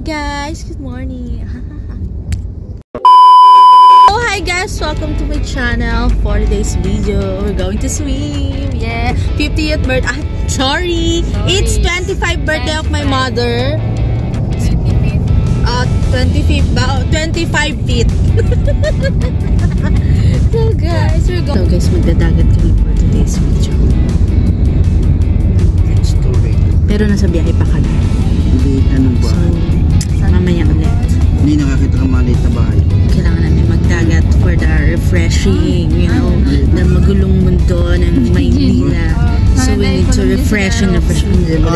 guys, good morning. Oh hi guys, welcome to my channel. For today's video, we're going to swim. Yeah, 50th birthday. Sorry, it's 25th birthday of my mother. 25 feet. So guys, we're going. So guys, magdadagat kami for today's video. Pero nasa biyahe pa kami. Hindi, anong ba? So, mamaya ulit. Hindi nakakita ng maliit na bahay. Kailangan namin magdagat for the refreshing, you know, the magulong mundo ng Maynila. So we need to refresh and refresh. Yan,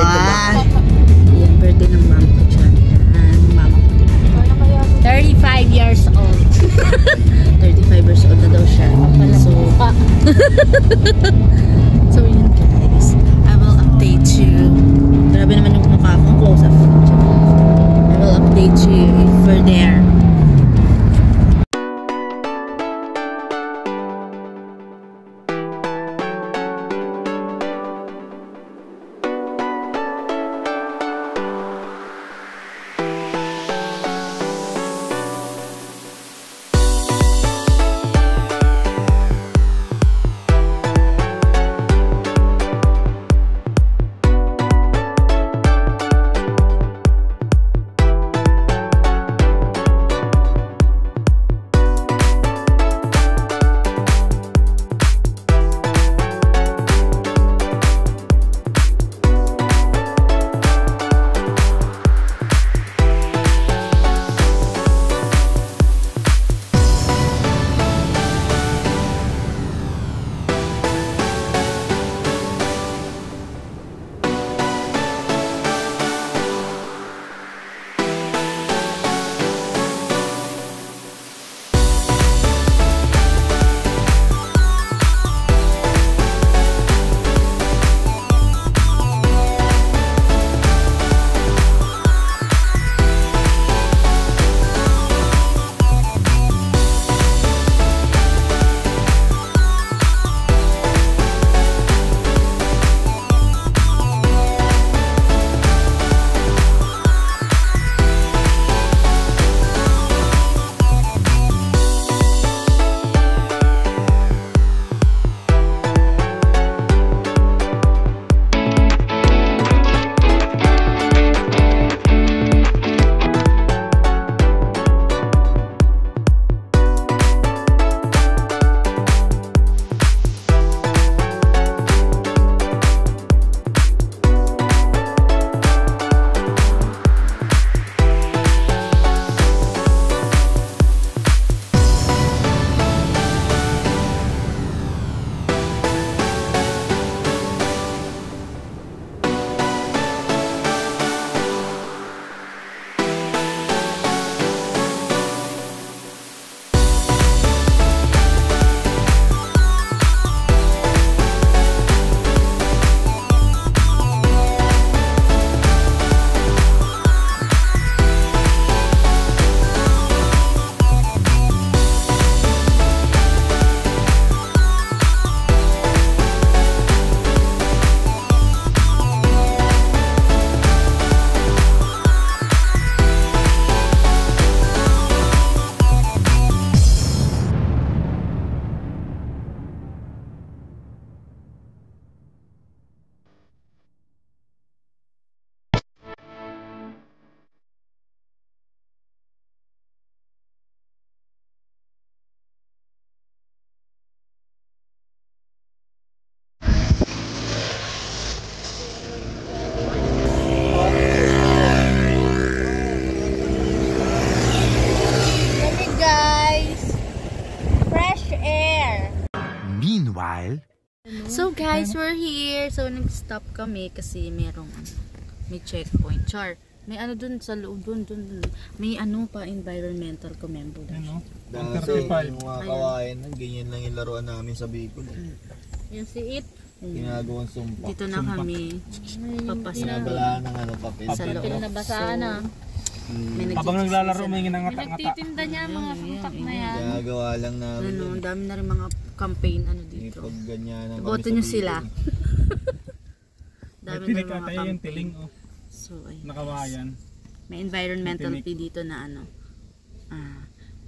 birthday ng mama ko dyan. Mama ko dyan. 35 years old. 35 years old na daw siya. So yun guys. I will update you. Grabe naman yung mukha ko. Close up. I will update you if we're there. So guys, we're here. So nag-stop kami kasi merong may checkpoint. Char, may ano dun sa loob dun. May ano pa, environmental comembo. Ano? Dahil mga kawain, ganyan lang yung laruan namin sa Bicol. Yung si It. Ginagawang sumpa. Dito na kami. Papasok. Binabalaan ng ano, papel. Sa loob. Pinabasaan na. Habang naglalaro may ginangata-ngata. Nagtitinda niya mga sumpak na yan. Ginagawa lang namin. Ano, ang dami na rin mga campaign ano dito. Pag ganyan. Boto nyo sila. Dami na Tinik mga ata yung tiling, oh. So, ayun. Nakawayan. May environmental fee dito na ano.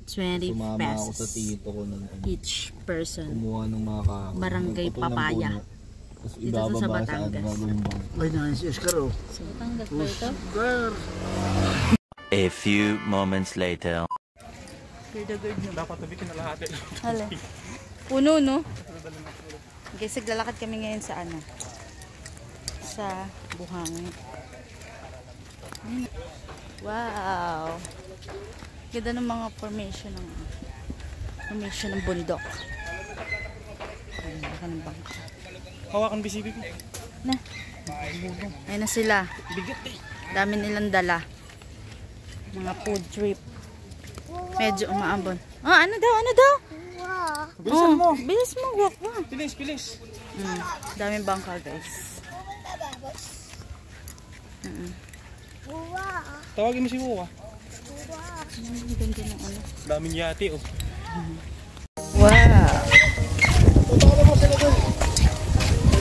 20 Sumama ako sa pesos tito ko ng each person. kumuha ng mga kahoy. Barangay Nagputol ng Papaya. puno. Tapos Dito sa ibababa Batangas. gagawin bang. Ay, nais si Oscar, oh. Batangas ba ito? A few moments later. Dapat tabitin na lahat. Hala. Puno, no? Okay, saglalakad kami ngayon sa ano? Sa Buhangin. Wow! Ganda ng mga formation ng bundok. Ayun, baka ng bangka. Hawakan BCB ko. Na. Ayun na sila. Dami nilang dala. Mga food trip. Medyo umaambon. Ano daw? Bilisan mo. Bilis mo, walk mo. Bilis. Daming bangka, guys. Tawagin mo si Wuwa. Ang ganda ng ano. Daming yati oh. Wow!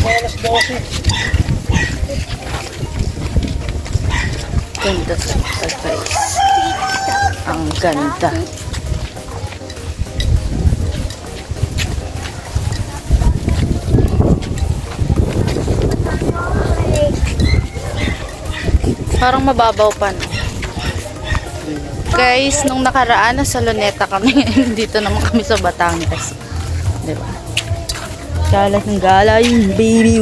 Alas 12. Ganda sa guys. Ang ganda. Parang mababaw pa, no? Guys, nung nakaraan nasa Luneta kami, dito naman kami sa Batangas. Diba? Galas ng galay, baby.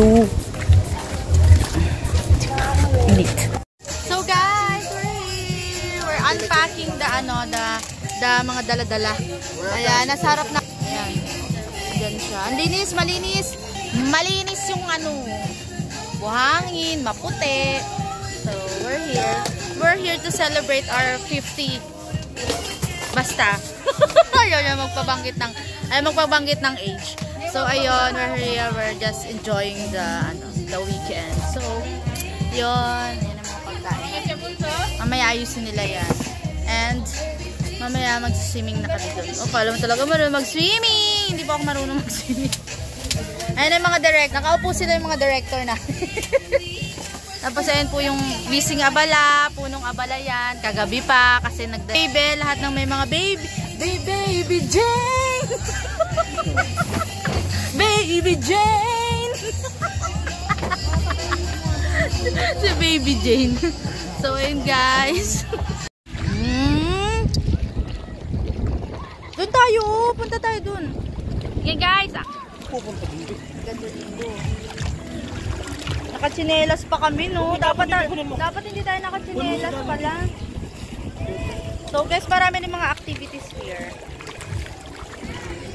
Init. So guys, we're here. We're unpacking the mga dala-dala. Ayan, nasa harap na. Ayan. Diyan siya. Ang linis, malinis. Malinis yung ano. Buhangin, maputi. So, we're here. We're here to celebrate our 50. Basta. Ayaw magpabanggit ng age. So, ayun, we're here. We're just enjoying the weekend. So, yun. Yan ang mga pagkain. Mamaya ayusin nila yan. And, mamaya mag-swimming na kami doon. Pala mo talaga marunong mag-swimming. Hindi pa ako marunong mag-swimming. Ayan yung mga nakaupo sila yung mga director na. Tapos ayan po yung missing abala, punong abala yan, kagabi pa kasi baby, lahat ng may mga baby Jane! Baby Jane! Si Baby Jane. So ayun guys. Doon tayo, punta tayo doon. Okay guys, Pupunta dito. ganda dito. Nakachinelas pa kami, no? Dapat hindi tayo nakachinelas pala. So guys, marami din mga activities here.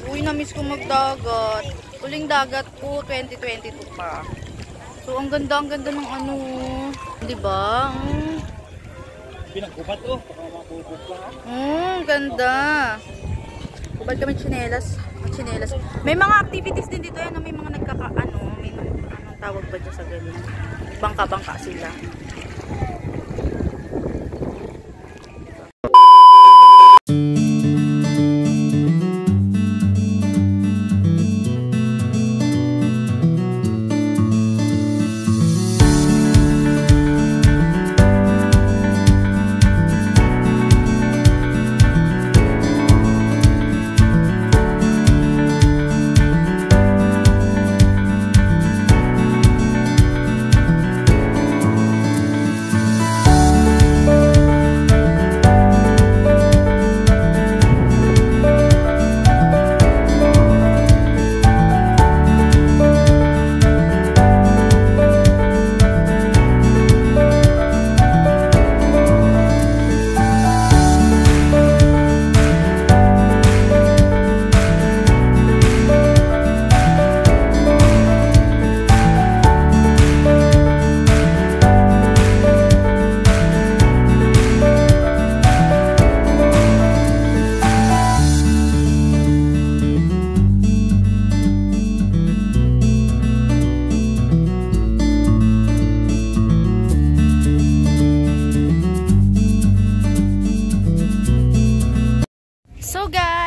Uy, na-miss ko magdagat. Uling dagat ko, 2022 pa. So ang ganda ng ano. Diba? Pinagkupat oh. Makakubog pa ha. Ganda. Kubad kami chinelas. May mga activities din dito, may mga may anong tawag ba dyan sa ganyan? Bangka-bangka sila.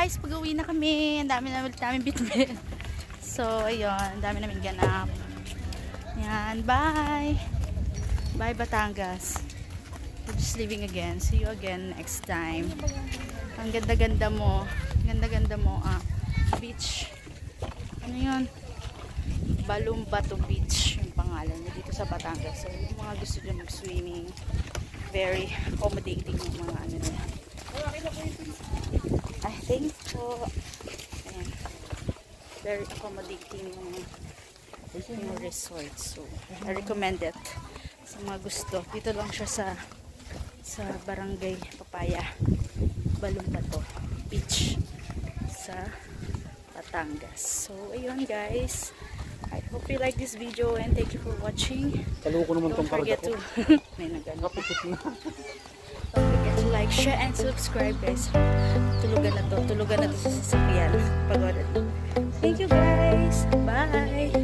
Pag-uwi na kami. Ang dami namin bitbit. So, ayun. Ang dami namin ganap. Yan. Bye! Bye, Batangas. we're just leaving again. See you again next time. Ang ganda-ganda mo. Ganda-ganda mo. Beach. Ano yun? Balumbato Beach yung pangalan niya dito sa Batangas. So, yung mga gusto nyo mag-swimming, very accommodating yung mga ano nila. I think so. Ayan. Very accommodating yung resort. So, I recommend it sa mga gusto. Dito lang siya sa Barangay Papaya, Balumbato Beach sa Batangas. So, ayun guys. I hope you like this video and thank you for watching. Taluko naman Don't tong karga forget ko. may nagano. Kapikit na. Don't forget to like, share, and subscribe guys. Tulugan na to sa sasakyan. Pagoda. Thank you guys. Bye!